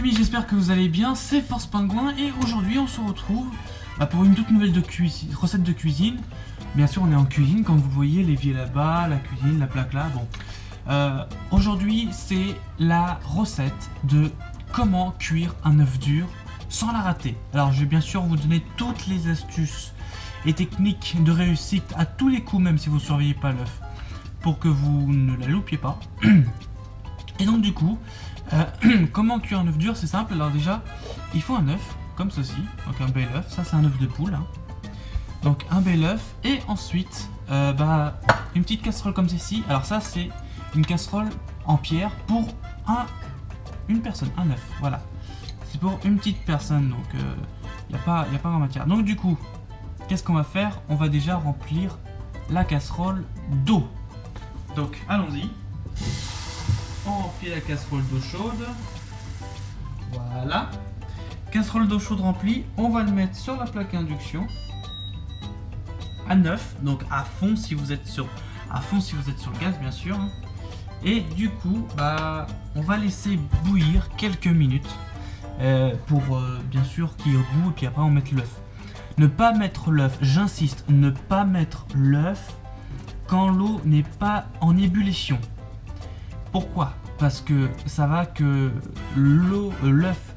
amis, j'espère que vous allez bien, c'est Force Pingouin et aujourd'hui on se retrouve pour une toute nouvelle recette de cuisine. Bien sûr on est en cuisine, comme vous voyez, l'évier là-bas, la cuisine, la plaque là, bon. Aujourd'hui c'est la recette de comment cuire un œuf dur sans la rater. Alors je vais bien sûr vous donner toutes les astuces et techniques de réussite à tous les coups, même si vous ne surveillez pas l'œuf, pour que vous ne la loupiez pas. Et donc du coup, comment cuire un œuf dur, c'est simple. Alors déjà, il faut un œuf, comme ceci, donc un bel œuf, ça c'est un œuf de poule, hein. Donc un bel œuf, et ensuite, une petite casserole comme ceci. Alors ça c'est une casserole en pierre pour une personne, un œuf, voilà. C'est pour une petite personne, donc il n'y a pas en matière. Donc du coup, qu'est-ce qu'on va faire? On va déjà remplir la casserole d'eau. Donc allons-y. On remplit la casserole d'eau chaude. Voilà. Casserole d'eau chaude remplie. On va le mettre sur la plaque induction. À 9. Donc à fond si vous êtes sur le gaz, bien sûr. Et du coup, on va laisser bouillir quelques minutes. Pour bien sûr qu'il y ait au goût. Et puis après on met l'œuf. Ne pas mettre l'œuf, j'insiste, ne pas mettre l'œuf quand l'eau n'est pas en ébullition. Pourquoi? Parce que ça va que l'œuf,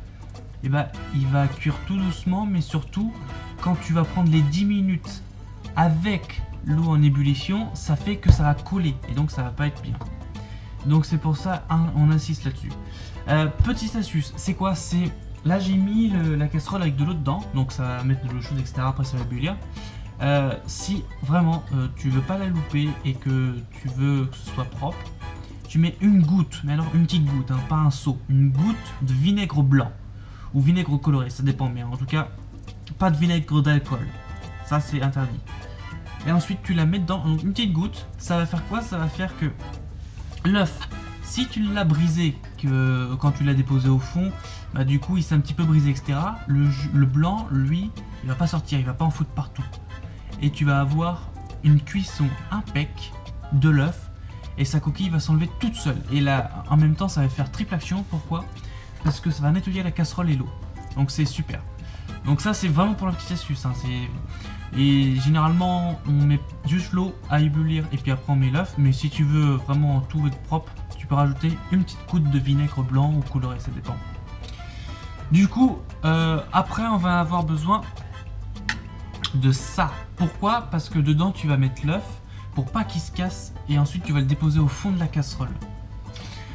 il va cuire tout doucement, mais surtout quand tu vas prendre les 10 minutes avec l'eau en ébullition, ça fait que ça va coller et donc ça va pas être bien. Donc c'est pour ça on insiste là-dessus. Petite astuce, c'est quoi? C'est là j'ai mis la casserole avec de l'eau dedans, donc ça va mettre de l'eau chaude, etc. Après ça va bouillir. Si vraiment tu veux pas la louper et que tu veux que ce soit propre, tu mets une goutte, mais alors une petite goutte, hein, pas un seau, une goutte de vinaigre blanc ou vinaigre coloré, ça dépend, mais en tout cas pas de vinaigre d'alcool, ça c'est interdit. Et ensuite tu la mets dedans, donc une petite goutte. Ça va faire quoi? Ça va faire que l'œuf, si tu l'as brisé quand tu l'as déposé au fond, du coup il s'est un petit peu brisé, etc. Le blanc, lui, il va pas sortir, il va pas en foutre partout. Et tu vas avoir une cuisson impec de l'œuf et sa coquille va s'enlever toute seule. Et là, en même temps, ça va faire triple action. Pourquoi? Parce que ça va nettoyer la casserole et l'eau. Donc c'est super. Donc ça, c'est vraiment pour la petite astuce, hein. Et généralement, on met juste l'eau à ébullir et puis après on met l'œuf. Mais si tu veux vraiment tout être propre, tu peux rajouter une petite goutte de vinaigre blanc ou coloré, ça dépend. Du coup, après, on va avoir besoin de ça. Pourquoi? Parce que dedans, tu vas mettre l'œuf pour pas qu'il se casse et ensuite tu vas le déposer au fond de la casserole.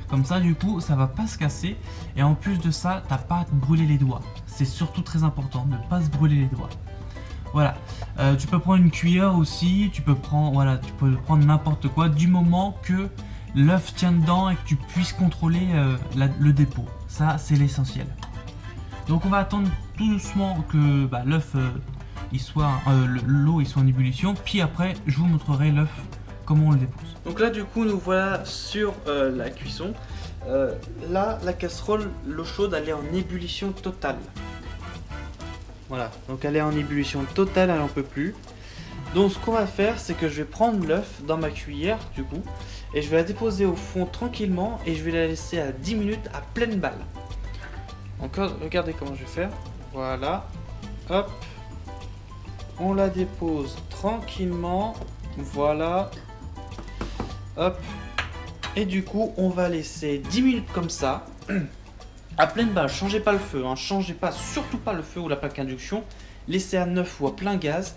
Comme ça, du coup, ça va pas se casser et en plus de ça, t'as pas à te brûler les doigts. C'est surtout très important de ne pas se brûler les doigts. Voilà. Tu peux prendre une cuillère aussi, tu peux prendre n'importe quoi du moment que l'œuf tient dedans et que tu puisses contrôler le dépôt. Ça, c'est l'essentiel. Donc on va attendre tout doucement que l'œuf l'eau soit en ébullition, puis après je vous montrerai l'œuf comment on le dépose. Donc là du coup nous voilà sur la cuisson. Là la casserole, l'eau chaude, elle est en ébullition totale. Voilà, donc elle est en ébullition totale, elle en peut plus. Donc ce qu'on va faire, c'est que je vais prendre l'œuf dans ma cuillère du coup et je vais la déposer au fond tranquillement et je vais la laisser à 10 minutes à pleine balle. Donc regardez comment je vais faire. Voilà, hop, on la dépose tranquillement, voilà, hop, et du coup on va laisser 10 minutes comme ça à pleine balle. Changez pas le feu, hein. Changez pas, surtout pas le feu ou la plaque induction, laissez à 9 ou à plein gaz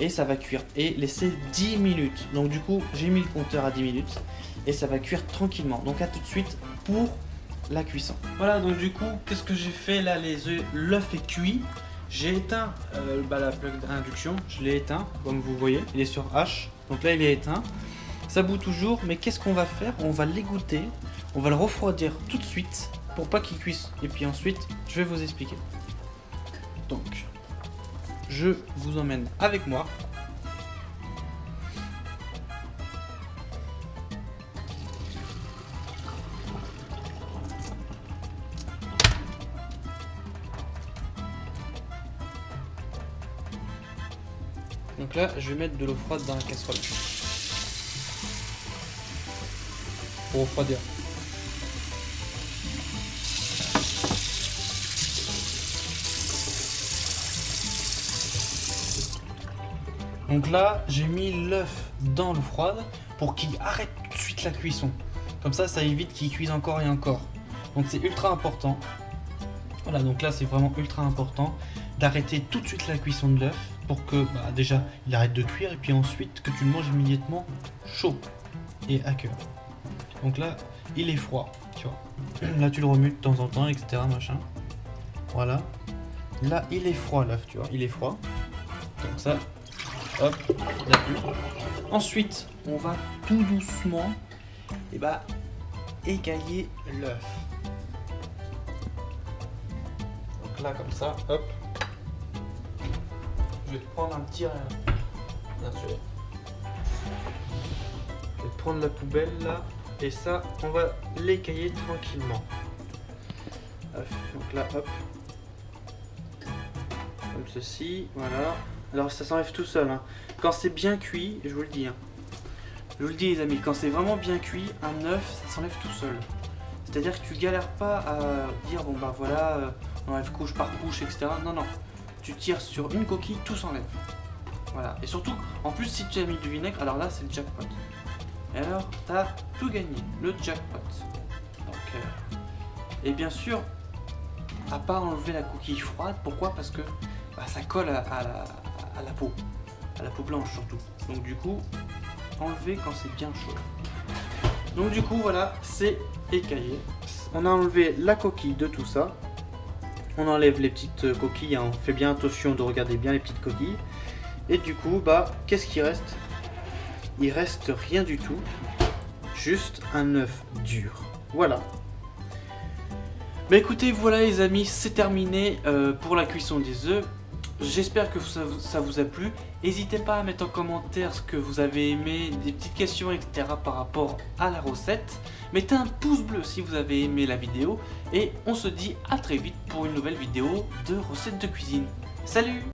et ça va cuire, et laissez 10 minutes. Donc du coup j'ai mis le compteur à 10 minutes et ça va cuire tranquillement. Donc à tout de suite pour la cuisson. Voilà, donc du coup qu'est-ce que j'ai fait là? L'œuf est cuit. J'ai éteint la plaque d'induction, je l'ai éteint comme vous voyez, il est sur H, donc là il est éteint. Ça bout toujours, mais qu'est-ce qu'on va faire? On va l'égoutter, on va le refroidir tout de suite pour pas qu'il cuise. Et puis ensuite, je vais vous expliquer. Donc, je vous emmène avec moi. Donc là, je vais mettre de l'eau froide dans la casserole pour refroidir. Donc là, j'ai mis l'œuf dans l'eau froide pour qu'il arrête tout de suite la cuisson. Comme ça évite qu'il cuise encore et encore. Donc c'est ultra important. Voilà, donc là c'est vraiment ultra important d'arrêter tout de suite la cuisson de l'œuf pour que déjà il arrête de cuire et puis ensuite que tu le manges immédiatement chaud et à cœur. Donc là, il est froid, tu vois. Là tu le remues de temps en temps, etc. machin. Voilà. Là il est froid l'œuf, tu vois, il est froid. Comme ça. Hop, ensuite, on va tout doucement égayer l'œuf. Donc là, comme ça, hop. Je vais te prendre un petit... je vais te prendre la poubelle là. Et ça, on va l'égayer tranquillement. Donc là, hop. Comme ceci, voilà. Alors ça s'enlève tout seul, hein. Quand c'est bien cuit, je vous le dis, hein. Je vous le dis les amis, quand c'est vraiment bien cuit, un œuf ça s'enlève tout seul. C'est-à-dire que tu galères pas à dire bon voilà, on enlève couche par couche, etc. Non, non, tu tires sur une coquille, tout s'enlève. Voilà, et surtout, en plus si tu as mis du vinaigre, alors là c'est le jackpot. Et alors, t'as tout gagné, le jackpot. Donc, et bien sûr, à pas enlever la coquille froide, pourquoi? Parce que ça colle à la peau blanche surtout. Donc du coup, enlever quand c'est bien chaud. Donc du coup, voilà, c'est écaillé. On a enlevé la coquille de tout ça. On enlève les petites coquilles, hein. On fait bien attention de regarder bien les petites coquilles. Et du coup, qu'est-ce qui reste? Il reste rien du tout. Juste un œuf dur. Voilà. Écoutez, voilà les amis, c'est terminé pour la cuisson des œufs. J'espère que ça vous a plu. N'hésitez pas à mettre en commentaire ce que vous avez aimé, des petites questions, etc. par rapport à la recette. Mettez un pouce bleu si vous avez aimé la vidéo. Et on se dit à très vite pour une nouvelle vidéo de recettes de cuisine. Salut!